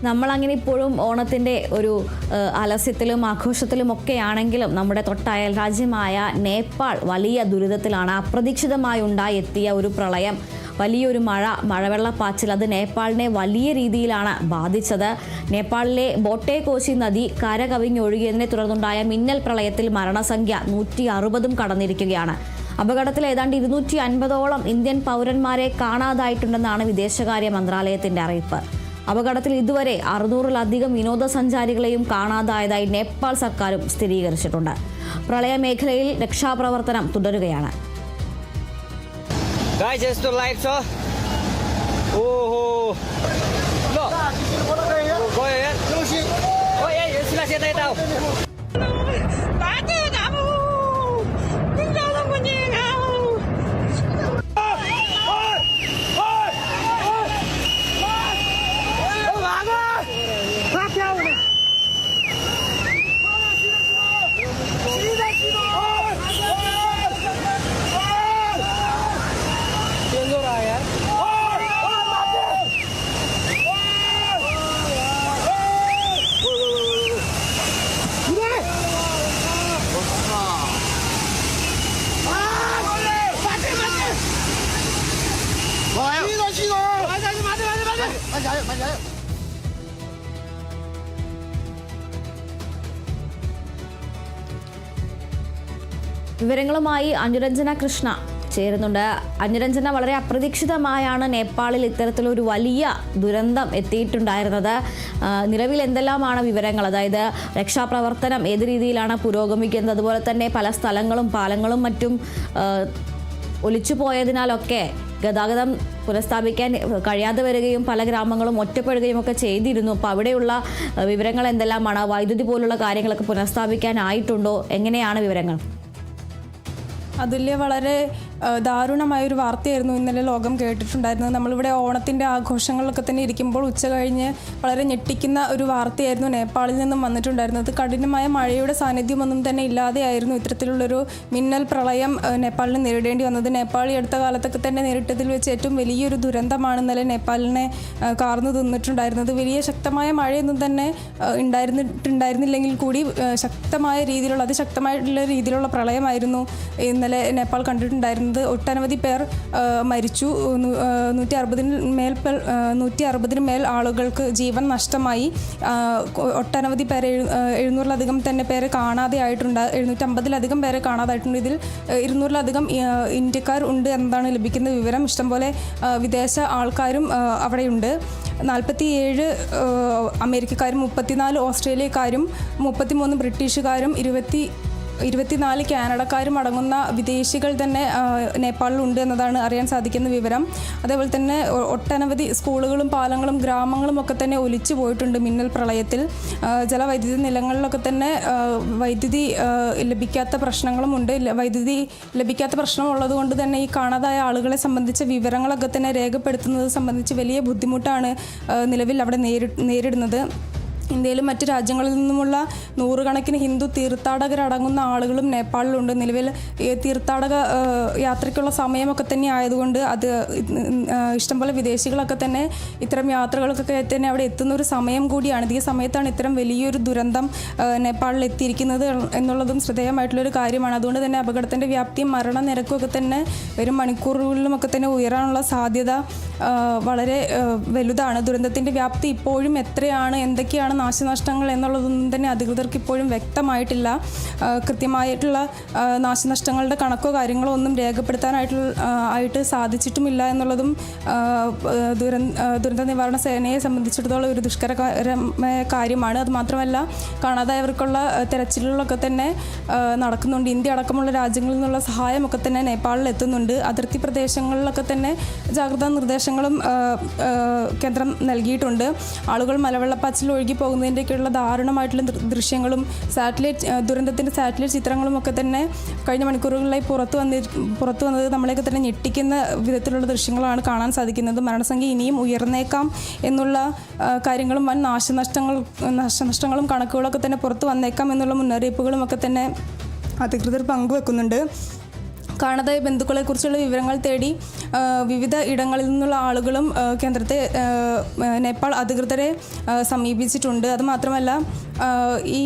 നമ്മളങ്ങനെ ഇപ്പോഴും ഓണത്തിൻ്റെ ഒരു ആലസ്യത്തിലും ആഘോഷത്തിലും ഒക്കെയാണെങ്കിലും നമ്മുടെ തൊട്ടയൽ രാജ്യമായ നേപ്പാൾ വലിയ ദുരിതത്തിലാണ്. അപ്രതീക്ഷിതമായി ഉണ്ടായെത്തിയ ഒരു പ്രളയം, വലിയൊരു മഴവെള്ളപ്പാച്ചിൽ അത് നേപ്പാളിനെ വലിയ രീതിയിലാണ് ബാധിച്ചത്. നേപ്പാളിലെ ബോട്ടെ കോശി നദി കരകവിഞ്ഞൊഴുകിയതിനെ തുടർന്നുണ്ടായ മിന്നൽ പ്രളയത്തിൽ മരണസംഖ്യ 160 കടന്നിരിക്കുകയാണ്. അപകടത്തിൽ ഏതാണ്ട് 250ഓളം ഇന്ത്യൻ പൗരന്മാരെ കാണാതായിട്ടുണ്ടെന്നാണ് വിദേശകാര്യ മന്ത്രാലയത്തിന്റെ അറിയിപ്പ്. അപകടത്തിൽ ഇതുവരെ 600-ലധികം വിനോദസഞ്ചാരികളെയും കാണാതായതായി നേപ്പാൾ സർക്കാരും സ്ഥിരീകരിച്ചിട്ടുണ്ട്. പ്രളയമേഖലയിൽ രക്ഷാപ്രവർത്തനം തുടരുകയാണ്. വിവരങ്ങളുമായി അനുരഞ്ജന കൃഷ്ണ ചേരുന്നുണ്ട്. അനുരഞ്ജന, വളരെ അപ്രതീക്ഷിതമായാണ് നേപ്പാളിൽ ഇത്തരത്തിലൊരു വലിയ ദുരന്തം എത്തിയിട്ടുണ്ടായിരുന്നത്. നിലവിൽ എന്തെല്ലാമാണ് വിവരങ്ങൾ? അതായത് രക്ഷാപ്രവർത്തനം ഏത് രീതിയിലാണ് പുരോഗമിക്കുന്നത്? അതുപോലെ തന്നെ പല സ്ഥലങ്ങളും പാലങ്ങളും മറ്റും ഒലിച്ചു പോയതിനാലൊക്കെ ഗതാഗതം പുനഃസ്ഥാപിക്കാൻ കഴിയാതെ വരികയും പല ഗ്രാമങ്ങളും ഒറ്റപ്പെടുകയും ഒക്കെ ചെയ്തിരുന്നു. അപ്പോൾ അവിടെയുള്ള വിവരങ്ങൾ എന്തെല്ലാമാണ്? വൈദ്യുതി പോലുള്ള കാര്യങ്ങളൊക്കെ പുനഃസ്ഥാപിക്കാനായിട്ടുണ്ടോ? എങ്ങനെയാണ് വിവരങ്ങൾ? അതുല്യ, വളരെ ദാരുണമായൊരു വാർത്തയായിരുന്നു ഇന്നലെ ലോകം കേട്ടിട്ടുണ്ടായിരുന്നത്. നമ്മളിവിടെ ഓണത്തിൻ്റെ ആഘോഷങ്ങളിലൊക്കെ തന്നെ ഇരിക്കുമ്പോൾ ഉച്ച കഴിഞ്ഞ് വളരെ ഞെട്ടിക്കുന്ന ഒരു വാർത്തയായിരുന്നു നേപ്പാളിൽ നിന്നും വന്നിട്ടുണ്ടായിരുന്നത്. കഠിനമായ മഴയുടെ സാന്നിധ്യമൊന്നും തന്നെ ഇല്ലാതെയായിരുന്നു ഇത്തരത്തിലുള്ളൊരു മിന്നൽ പ്രളയം നേപ്പാളിന് നേരിടേണ്ടി വന്നത്. നേപ്പാൾ ഈ അടുത്ത കാലത്തൊക്കെ തന്നെ നേരിട്ടതിൽ വെച്ച് ഏറ്റവും വലിയൊരു ദുരന്തമാണ് ഇന്നലെ നേപ്പാളിനെ കാർന്നു തിന്നിട്ടുണ്ടായിരുന്നത്. വലിയ ശക്തമായ മഴയൊന്നും തന്നെ ഉണ്ടായിരുന്നില്ലെങ്കിൽ കൂടി അതിശക്തമായിട്ടുള്ള രീതിയിലുള്ള പ്രളയമായിരുന്നു ഇന്നലെ നേപ്പാൾ കണ്ടിട്ടുണ്ടായിരുന്നത്. ഒട്ടനവധി പേർ മരിച്ചു. 160 മേൽ ആളുകൾക്ക് ജീവൻ നഷ്ടമായി. ഒട്ടനവധി പേരെ 700-ലധികം തന്നെ പേരെ കാണാതെയായിട്ടുണ്ട്. 750-ലധികം പേരെ കാണാതായിട്ടുണ്ട്. ഇതിൽ 200-ലധികം ഇന്ത്യക്കാർ ഉണ്ട് എന്നതാണ് ലഭിക്കുന്ന വിവരം. ഇഷ്ടംപോലെ വിദേശ ആൾക്കാരും അവിടെയുണ്ട്. 47 അമേരിക്കക്കാരും 34 ഓസ്ട്രേലിയക്കാരും 33 ബ്രിട്ടീഷുകാരും 24 കാനഡക്കാരും അടങ്ങുന്ന വിദേശികൾ തന്നെ നേപ്പാളിലുണ്ട് എന്നതാണ് അറിയാൻ സാധിക്കുന്ന വിവരം. അതേപോലെ തന്നെ ഒട്ടനവധി സ്കൂളുകളും പാലങ്ങളും ഗ്രാമങ്ങളും ഒക്കെ തന്നെ ഒലിച്ചു പോയിട്ടുണ്ട് മിന്നൽ പ്രളയത്തിൽ. ജലവൈദ്യുതി നിലങ്ങളിലൊക്കെ തന്നെ വൈദ്യുതി ലഭിക്കാത്ത പ്രശ്നങ്ങളുമുണ്ട്. വൈദ്യുതി ലഭിക്കാത്ത പ്രശ്നമുള്ളത് കൊണ്ട് തന്നെ ഈ കാണാതായ ആളുകളെ സംബന്ധിച്ച വിവരങ്ങളൊക്കെ തന്നെ രേഖപ്പെടുത്തുന്നത് സംബന്ധിച്ച് വലിയ ബുദ്ധിമുട്ടാണ് നിലവിൽ അവിടെ നേരിടുന്നത്. ഇന്ത്യയിലും മറ്റ് രാജ്യങ്ങളിൽ നിന്നുമുള്ള നൂറുകണക്കിന് ഹിന്ദു തീർത്ഥാടകരടങ്ങുന്ന ആളുകളും നേപ്പാളിലുണ്ട്. നിലവിൽ തീർത്ഥാടക യാത്രയ്ക്കുള്ള സമയമൊക്കെ തന്നെ ആയതുകൊണ്ട് അത് ഇഷ്ടംപോലെ വിദേശികളൊക്കെ തന്നെ ഇത്തരം യാത്രകൾക്കൊക്കെ തന്നെ അവിടെ എത്തുന്ന ഒരു സമയം കൂടിയാണ്. ഈ സമയത്താണ് ഇത്തരം വലിയൊരു ദുരന്തം നേപ്പാളിൽ എത്തിയിരിക്കുന്നത് എന്നുള്ളതും ശ്രദ്ധേയമായിട്ടുള്ളൊരു കാര്യമാണ്. അതുകൊണ്ട് തന്നെ അപകടത്തിൻ്റെ വ്യാപ്തിയും മരണനിരക്കും ഒക്കെ തന്നെ വരും മണിക്കൂറുകളിലുമൊക്കെ തന്നെ ഉയരാനുള്ള സാധ്യത വളരെ വലുതാണ്. ദുരന്തത്തിൻ്റെ വ്യാപ്തി ഇപ്പോഴും എത്രയാണ്, എന്തൊക്കെയാണ് നാശനഷ്ടങ്ങൾ എന്നുള്ളതൊന്നും തന്നെ അധികൃതർക്ക് ഇപ്പോഴും വ്യക്തമായിട്ടില്ല. കൃത്യമായിട്ടുള്ള നാശനഷ്ടങ്ങളുടെ കണക്കോ കാര്യങ്ങളോ ഒന്നും രേഖപ്പെടുത്താനായിട്ട് സാധിച്ചിട്ടുമില്ല എന്നുള്ളതും ദുരന്ത നിവാരണ സേനയെ സംബന്ധിച്ചിടത്തോളം ഒരു ദുഷ്കരമായ കാര്യമാണ്. അതുമാത്രമല്ല, കാണാതായവർക്കുള്ള തെരച്ചിലുകളൊക്കെ തന്നെ നടക്കുന്നുണ്ട്. ഇന്ത്യ അടക്കമുള്ള രാജ്യങ്ങളിൽ നിന്നുള്ള സഹായമൊക്കെ തന്നെ നേപ്പാളിൽ എത്തുന്നുണ്ട്. അതിർത്തി പ്രദേശങ്ങളിലൊക്കെ തന്നെ ജാഗ്രതാ നിർദ്ദേശങ്ങളും കേന്ദ്രം നൽകിയിട്ടുണ്ട്. ആളുകൾ മലവെള്ളപ്പാച്ചിൽ ഒഴുകി പോകുന്നതിൻ്റെയൊക്കെയുള്ള ദാരുണമായിട്ടുള്ള ദൃശ്യങ്ങളും ദുരന്തത്തിൻ്റെ സാറ്റലൈറ്റ് ചിത്രങ്ങളും ഒക്കെ തന്നെ കഴിഞ്ഞ മണിക്കൂറുകളിലായി പുറത്തു വന്നത് നമ്മളെയൊക്കെ തന്നെ ഞെട്ടിക്കുന്ന വിധത്തിലുള്ള ദൃശ്യങ്ങളാണ് കാണാൻ സാധിക്കുന്നത്. മരണസംഖ്യ ഇനിയും ഉയർന്നേക്കാം എന്നുള്ള കാര്യങ്ങളും വൻ നാശനഷ്ടങ്ങളും കണക്കുകളൊക്കെ തന്നെ പുറത്തു വന്നേക്കാം എന്നുള്ള മുന്നറിയിപ്പുകളും ഒക്കെ തന്നെ അധികൃതർ പങ്കുവെക്കുന്നുണ്ട്. കാണാതായ ബന്ധുക്കളെക്കുറിച്ചുള്ള വിവരങ്ങൾ തേടി വിവിധ ഇടങ്ങളിൽ നിന്നുള്ള ആളുകളും കേന്ദ്രത്തെ നേപ്പാൾ അധികൃതരെ സമീപിച്ചിട്ടുണ്ട്. അതുമാത്രമല്ല ഈ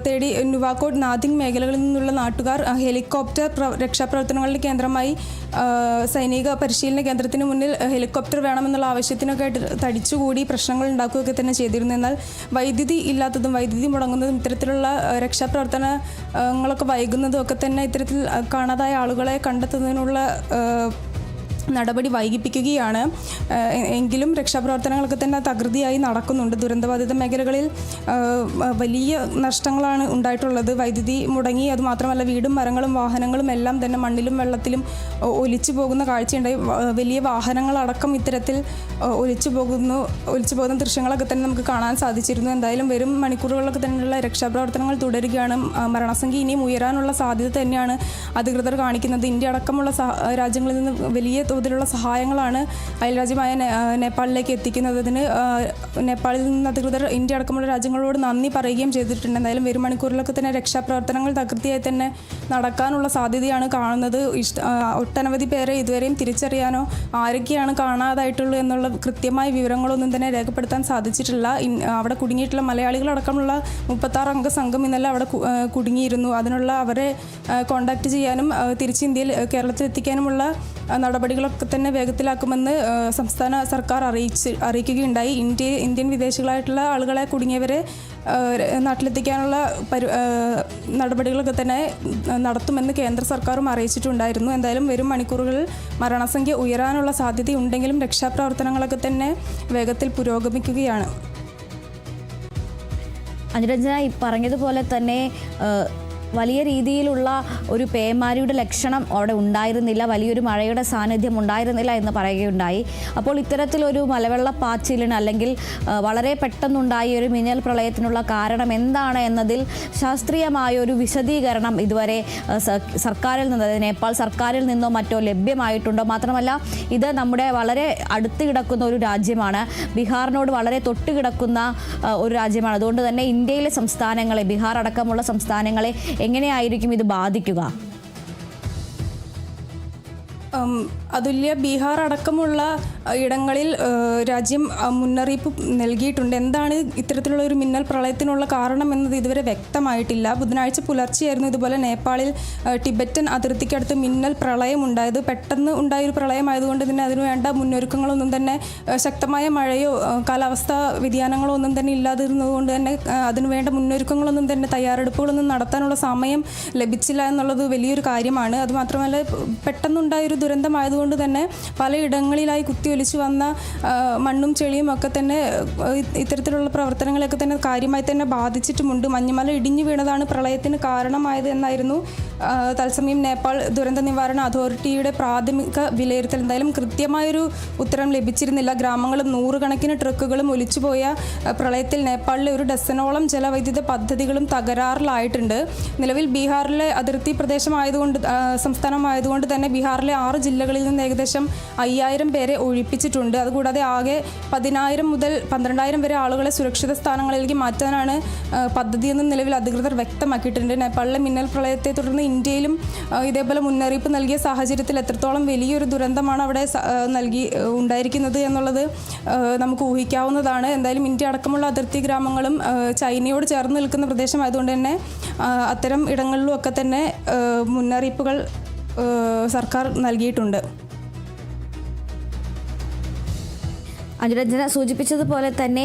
തേടി നുവാക്കോട്ട് നാദിങ് മേഖലകളിൽ നിന്നുള്ള നാട്ടുകാർ ഹെലികോപ്റ്റർ രക്ഷാപ്രവർത്തനങ്ങളുടെ കേന്ദ്രമായി സൈനിക പരിശീലന കേന്ദ്രത്തിന് മുന്നിൽ ഹെലികോപ്റ്റർ വേണമെന്നുള്ള ആവശ്യത്തിനൊക്കെ ആയിട്ട് തടിച്ചുകൂടി പ്രശ്നങ്ങൾ ഉണ്ടാക്കുകയൊക്കെ തന്നെ ചെയ്തിരുന്നു. എന്നാൽ വൈദ്യുതി ഇല്ലാത്തതും വൈദ്യുതി മുടങ്ങുന്നതും ഇത്തരത്തിലുള്ള രക്ഷാപ്രവർത്തനങ്ങളൊക്കെ വൈകുന്നതും ഒക്കെ തന്നെ ഇത്തരത്തിൽ കാണാതായ ആളുകളെ കണ്ടെത്തുന്നതിനുള്ള നടപടി വൈകിപ്പിക്കുകയാണ്. എങ്കിലും രക്ഷാപ്രവർത്തനങ്ങളൊക്കെ തന്നെ തകൃതിയായി നടക്കുന്നുണ്ട്. ദുരന്തബാധിത മേഖലകളിൽ വലിയ നഷ്ടങ്ങളാണ് ഉണ്ടായിട്ടുള്ളത്. വൈദ്യുതി മുടങ്ങി, അതുമാത്രമല്ല വീടും മരങ്ങളും വാഹനങ്ങളും എല്ലാം തന്നെ മണ്ണിലും വെള്ളത്തിലും ഒലിച്ചു പോകുന്ന കാഴ്ചയുണ്ടായി. വലിയ വാഹനങ്ങളടക്കം ഇത്തരത്തിൽ ഒലിച്ചു പോകുന്ന ദൃശ്യങ്ങളൊക്കെ തന്നെ നമുക്ക് കാണാൻ സാധിച്ചിരുന്നു. എന്തായാലും വരും മണിക്കൂറുകളിലൊക്കെ തന്നെയുള്ള രക്ഷാപ്രവർത്തനങ്ങൾ തുടരുകയാണ്. മരണസംഖ്യ ഇനിയും ഉയരാനുള്ള സാധ്യത തന്നെയാണ് അധികൃതർ കാണിക്കുന്നത്. ഇന്ത്യ അടക്കമുള്ള രാജ്യങ്ങളിൽ നിന്ന് വലിയ തോതിലുള്ള സഹായങ്ങളാണ് അയൽരാജ്യമായ നേപ്പാളിലേക്ക് എത്തിക്കുന്നത്. അതിന് നേപ്പാളിൽ നിന്ന് അധികൃതർ ഇന്ത്യ അടക്കമുള്ള രാജ്യങ്ങളോട് നന്ദി പറയുകയും ചെയ്തിട്ടുണ്ട്. എന്തായാലും വരും മണിക്കൂറിലൊക്കെ തന്നെ രക്ഷാപ്രവർത്തനങ്ങൾ തകൃതിയായി തന്നെ നടക്കാനുള്ള സാധ്യതയാണ് കാണുന്നത്. ഒട്ടനവധി പേരെ ഇതുവരെയും തിരിച്ചറിയാനോ ആരൊക്കെയാണ് കാണാതായിട്ടുള്ളൂ എന്നുള്ള കൃത്യമായ വിവരങ്ങളൊന്നും തന്നെ രേഖപ്പെടുത്താൻ സാധിച്ചിട്ടില്ല. അവിടെ കുടുങ്ങിയിട്ടുള്ള മലയാളികളടക്കമുള്ള 36 അംഗ സംഘം ഇന്നലെ അവിടെ കുടുങ്ങിയിരുന്നു. അതിനുള്ള അവരെ കോൺടാക്റ്റ് ചെയ്യാനും തിരിച്ച് കേരളത്തിൽ എത്തിക്കാനുമുള്ള നടപടികളൊക്കെ തന്നെ വേഗത്തിലാക്കുമെന്ന് സംസ്ഥാന സർക്കാർ അറിയിക്കുകയുണ്ടായി. ഇന്ത്യൻ വിദേശികളായിട്ടുള്ള ആളുകളെ കുടുങ്ങിയവരെ നാട്ടിലെത്തിക്കാനുള്ള നടപടികളൊക്കെ തന്നെ നടത്തുമെന്ന് കേന്ദ്ര സർക്കാരും അറിയിച്ചിട്ടുണ്ടായിരുന്നു. എന്തായാലും വരും മണിക്കൂറുകളിൽ മരണസംഖ്യ ഉയരാനുള്ള സാധ്യതയുണ്ടെങ്കിലും രക്ഷാപ്രവർത്തനങ്ങളൊക്കെ തന്നെ വേഗത്തിൽ പുരോഗമിക്കുകയാണ്. അനുരഞ്ജന, ഈ പറഞ്ഞതുപോലെ തന്നെ വലിയ രീതിയിലുള്ള ഒരു പേമാരിയുടെ ലക്ഷണം അവിടെ ഉണ്ടായിരുന്നില്ല, വലിയൊരു മഴയുടെ സാന്നിധ്യം ഉണ്ടായിരുന്നില്ല എന്ന് പറയുകയുണ്ടായി. അപ്പോൾ ഇത്തരത്തിലൊരു മലവെള്ളപ്പാച്ചിലിന് അല്ലെങ്കിൽ വളരെ പെട്ടെന്നുണ്ടായ ഒരു മിന്നൽ പ്രളയത്തിനുള്ള കാരണം എന്താണ് എന്നതിൽ ശാസ്ത്രീയമായ ഒരു വിശദീകരണം ഇതുവരെ സർക്കാരിൽ നിന്ന്, നേപ്പാൾ സർക്കാരിൽ നിന്നോ മറ്റോ ലഭ്യമായിട്ടുണ്ടോ? മാത്രമല്ല ഇത് നമ്മുടെ വളരെ അടുത്ത് കിടക്കുന്ന ഒരു രാജ്യമാണ്, ബീഹാറിനോട് വളരെ തൊട്ട് കിടക്കുന്ന ഒരു രാജ്യമാണ്. അതുകൊണ്ട് തന്നെ ഇന്ത്യയിലെ സംസ്ഥാനങ്ങളെ, ബീഹാർ അടക്കമുള്ള സംസ്ഥാനങ്ങളെ എങ്ങനെയായിരിക്കും ഇത് ബാധിക്കുക? അതുല്യ, ബീഹാർ അടക്കമുള്ള ഇടങ്ങളിൽ രാജ്യം മുന്നറിയിപ്പ് നൽകിയിട്ടുണ്ട്. എന്താണ് ഇത്തരത്തിലുള്ള ഒരു മിന്നൽ പ്രളയത്തിനുള്ള കാരണം എന്നത് ഇതുവരെ വ്യക്തമായിട്ടില്ല. ബുധനാഴ്ച പുലർച്ചെയായിരുന്നു ഇതുപോലെ നേപ്പാളിൽ ടിബറ്റൻ അതിർത്തിക്കടുത്ത് മിന്നൽ പ്രളയം ഉണ്ടായത്. പെട്ടെന്ന് ഉണ്ടായൊരു പ്രളയമായതുകൊണ്ട് തന്നെ അതിനുവേണ്ട മുന്നൊരുക്കങ്ങളൊന്നും തന്നെ, ശക്തമായ മഴയോ കാലാവസ്ഥാ വ്യതിയാനങ്ങളോ ഒന്നും തന്നെ ഇല്ലാതിരുന്നതുകൊണ്ട് തന്നെ അതിനുവേണ്ട മുന്നൊരുക്കങ്ങളൊന്നും തന്നെ, തയ്യാറെടുപ്പുകളൊന്നും നടത്താനുള്ള സമയം ലഭിച്ചില്ല എന്നുള്ളത് വലിയൊരു കാര്യമാണ്. അതുമാത്രമല്ല പെട്ടെന്നുണ്ടായൊരു ദുരന്തമായതുകൊണ്ട് തന്നെ പലയിടങ്ങളിലായി കുത്തിയൊലിച്ചു വന്ന മണ്ണും ചെളിയും ഒക്കെ തന്നെ ഇത്തരത്തിലുള്ള പ്രവർത്തനങ്ങളെയൊക്കെ തന്നെ കാര്യമായി തന്നെ ബാധിച്ചിട്ടുമുണ്ട്. മഞ്ഞുമല ഇടിഞ്ഞു വീണതാണ് പ്രളയത്തിന് കാരണമായത് എന്നായിരുന്നു തത്സമയം നേപ്പാൾ ദുരന്ത നിവാരണ അതോറിറ്റിയുടെ പ്രാഥമിക വിലയിരുത്തൽ. എന്തായാലും കൃത്യമായൊരു ഉത്തരം ലഭിച്ചിരുന്നില്ല. ഗ്രാമങ്ങളും നൂറുകണക്കിന് ട്രക്കുകളും ഒലിച്ചുപോയ പ്രളയത്തിൽ നേപ്പാളിലെ ഒരു ഡസനോളം ജലവൈദ്യുത പദ്ധതികളും തകരാറിലായിട്ടുണ്ട്. നിലവിൽ ബീഹാറിലെ അതിർത്തി പ്രദേശമായതുകൊണ്ട്, സംസ്ഥാനമായതുകൊണ്ട് തന്നെ ബീഹാറിലെ 6 ജില്ലകളിൽ നിന്ന് ഏകദേശം 5000 പേരെ ഒഴിപ്പിച്ചിട്ടുണ്ട്. അതുകൂടാതെ ആകെ 10,000 മുതൽ 12,000 വരെ ആളുകളെ സുരക്ഷിത സ്ഥാനങ്ങളിലേക്ക് മാറ്റാനാണ് പദ്ധതിയെന്ന് നിലവിൽ അധികൃതർ വ്യക്തമാക്കിയിട്ടുണ്ട്. നേപ്പാളിലെ മിന്നൽ പ്രളയത്തെ തുടർന്ന് ഇന്ത്യയിലും ഇതേപോലെ മുന്നറിയിപ്പ് നൽകിയ സാഹചര്യത്തിൽ എത്രത്തോളം വലിയൊരു ദുരന്തമാണ് അവിടെ ഉണ്ടായിരിക്കുന്നത് എന്നുള്ളത് നമുക്ക് ഊഹിക്കാവുന്നതാണ്. എന്തായാലും ഇന്ത്യ അടക്കമുള്ള അതിർത്തി ഗ്രാമങ്ങളും ചൈനയോട് ചേർന്ന് നിൽക്കുന്ന പ്രദേശമായതുകൊണ്ട് തന്നെ അത്തരം ഇടങ്ങളിലും ഒക്കെ തന്നെ മുന്നറിയിപ്പുകൾ സർക്കാർ നൽകിയിട്ടുണ്ട്. അനുരഞ്ജന സൂചിപ്പിച്ചതുപോലെ തന്നെ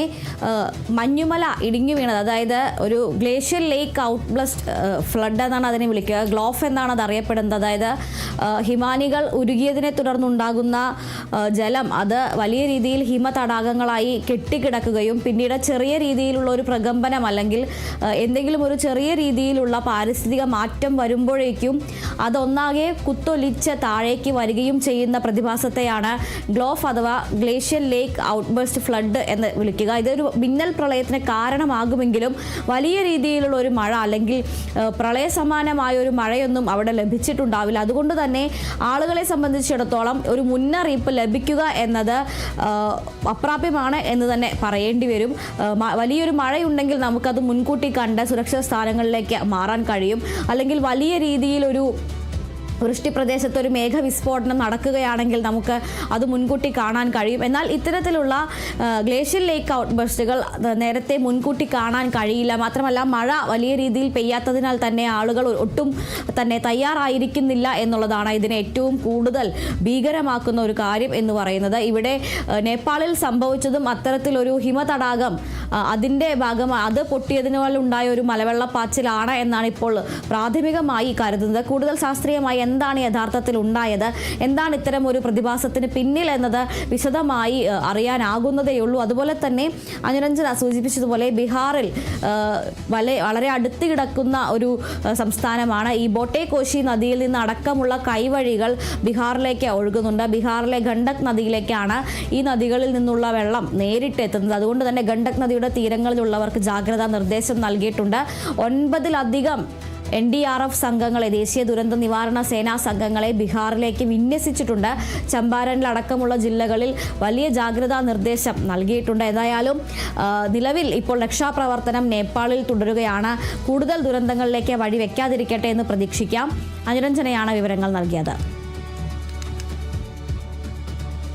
മഞ്ഞുമല ഇടിഞ്ഞു വീണത്, അതായത് ഒരു ഗ്ലേഷ്യർ ലേക്ക് ഔട്ട്ബ്ലസ്റ്റ് ഫ്ലഡ് എന്നാണ് അതിനെ വിളിക്കുക, ഗ്ലോഫ് എന്നാണ് അത് അറിയപ്പെടുന്നത്. അതായത് ഹിമാനികൾ ഉരുകിയതിനെ തുടർന്നുണ്ടാകുന്ന ജലം അത് വലിയ രീതിയിൽ ഹിമതടാകങ്ങളായി കെട്ടിക്കിടക്കുകയും പിന്നീട് ചെറിയ രീതിയിലുള്ള ഒരു പ്രകമ്പനം അല്ലെങ്കിൽ എന്തെങ്കിലും ഒരു ചെറിയ രീതിയിലുള്ള പാരിസ്ഥിതിക മാറ്റം വരുമ്പോഴേക്കും അതൊന്നാകെ കുത്തൊലിച്ച് താഴേക്ക് വരികയും ചെയ്യുന്ന പ്രതിഭാസത്തെയാണ് ഗ്ലോഫ് അഥവാ ഗ്ലേഷ്യർ ലേക്ക് ഔട്ട്ബേസ്റ്റ് ഫ്ലഡ് എന്ന് വിളിക്കുക. ഇതൊരു മിന്നൽ പ്രളയത്തിന് കാരണമാകുമെങ്കിലും വലിയ രീതിയിലുള്ള ഒരു മഴ അല്ലെങ്കിൽ പ്രളയ സമാനമായ ഒരു മഴയൊന്നും അവിടെ ലഭിച്ചിട്ടുണ്ടാവില്ല. അതുകൊണ്ട് തന്നെ ആളുകളെ സംബന്ധിച്ചിടത്തോളം ഒരു മുന്നറിയിപ്പ് ലഭിക്കുക എന്നത് അപ്രാപ്യമാണ് എന്ന് തന്നെ പറയേണ്ടി വരും. വലിയൊരു മഴയുണ്ടെങ്കിൽ നമുക്കത് മുൻകൂട്ടി കണ്ട് സുരക്ഷിത സ്ഥാനങ്ങളിലേക്ക് മാറാൻ കഴിയും. അല്ലെങ്കിൽ വലിയ രീതിയിലൊരു വൃഷ്ടി പ്രദേശത്ത് ഒരു മേഘവിസ്ഫോടനം നടക്കുകയാണെങ്കിൽ നമുക്ക് അത് മുൻകൂട്ടി കാണാൻ കഴിയും. എന്നാൽ ഇത്തരത്തിലുള്ള ഗ്ലേഷ്യൽ ലേക്ക് ഔട്ട്ബർസ്റ്റുകൾ നേരത്തെ മുൻകൂട്ടി കാണാൻ കഴിയില്ല. മാത്രമല്ല മഴ വലിയ രീതിയിൽ പെയ്യാത്തതിനാൽ തന്നെ ആളുകൾ ഒട്ടും തന്നെ തയ്യാറായിരിക്കുന്നില്ല എന്നുള്ളതാണ് ഇതിനെ ഏറ്റവും കൂടുതൽ ഭീകരമാക്കുന്ന ഒരു കാര്യം എന്ന് പറയുന്നത്. ഇവിടെ നേപ്പാളിൽ സംഭവിച്ചതും അത്തരത്തിലൊരു ഹിമതടാകം അതിൻ്റെ ഭാഗമായി അത് പൊട്ടിയതിനുണ്ടായ ഒരു മലവെള്ളപ്പാച്ചിലാണ് എന്നാണ് ഇപ്പോൾ പ്രാഥമികമായി കരുതുന്നത്. കൂടുതൽ ശാസ്ത്രീയമായി എന്താണ് യഥാർത്ഥത്തിൽ ഉണ്ടായത്, എന്താണ് ഇത്തരം ഒരു പ്രതിഭാസത്തിന് പിന്നിൽ എന്നത് വിശദമായി അറിയാനാകുന്നതേയുള്ളൂ. അതുപോലെ തന്നെ അനുരഞ്ജന സൂചിപ്പിച്ചതുപോലെ ബീഹാറിൽ വളരെ അടുത്ത് കിടക്കുന്ന ഒരു സംസ്ഥാനമാണ്. ഈ ബോട്ടെ കോശി നദിയിൽ നിന്ന് അടക്കമുള്ള കൈവഴികൾ ബീഹാറിലേക്ക് ഒഴുകുന്നുണ്ട്. ബീഹാറിലെ ഗണ്ഡക് നദിയിലേക്കാണ് ഈ നദികളിൽ നിന്നുള്ള വെള്ളം നേരിട്ട് എത്തുന്നത്. അതുകൊണ്ട് തന്നെ ഗണ്ഡക് നദിയുടെ തീരങ്ങളിലുള്ളവർക്ക് ജാഗ്രതാ നിർദ്ദേശം നൽകിയിട്ടുണ്ട്. 9-ലധികം NDRF സംഘങ്ങളെ, ദേശീയ ദുരന്ത നിവാരണ സേനാ സംഘങ്ങളെ ബീഹാറിലേക്ക് വിന്യസിച്ചിട്ടുണ്ട്. ചമ്പാരനിലടക്കമുള്ള ജില്ലകളിൽ വലിയ ജാഗ്രതാ നിർദ്ദേശം നൽകിയിട്ടുണ്ട്. ഏതായാലും നിലവിൽ ഇപ്പോൾ രക്ഷാപ്രവർത്തനം നേപ്പാളിൽ തുടരുകയാണ്. കൂടുതൽ ദുരന്തങ്ങളിലേക്ക് വഴി വെക്കാതിരിക്കട്ടെ എന്ന് പ്രതീക്ഷിക്കാം. അനുരഞ്ജനയാണ് വിവരങ്ങൾ നൽകിയത്.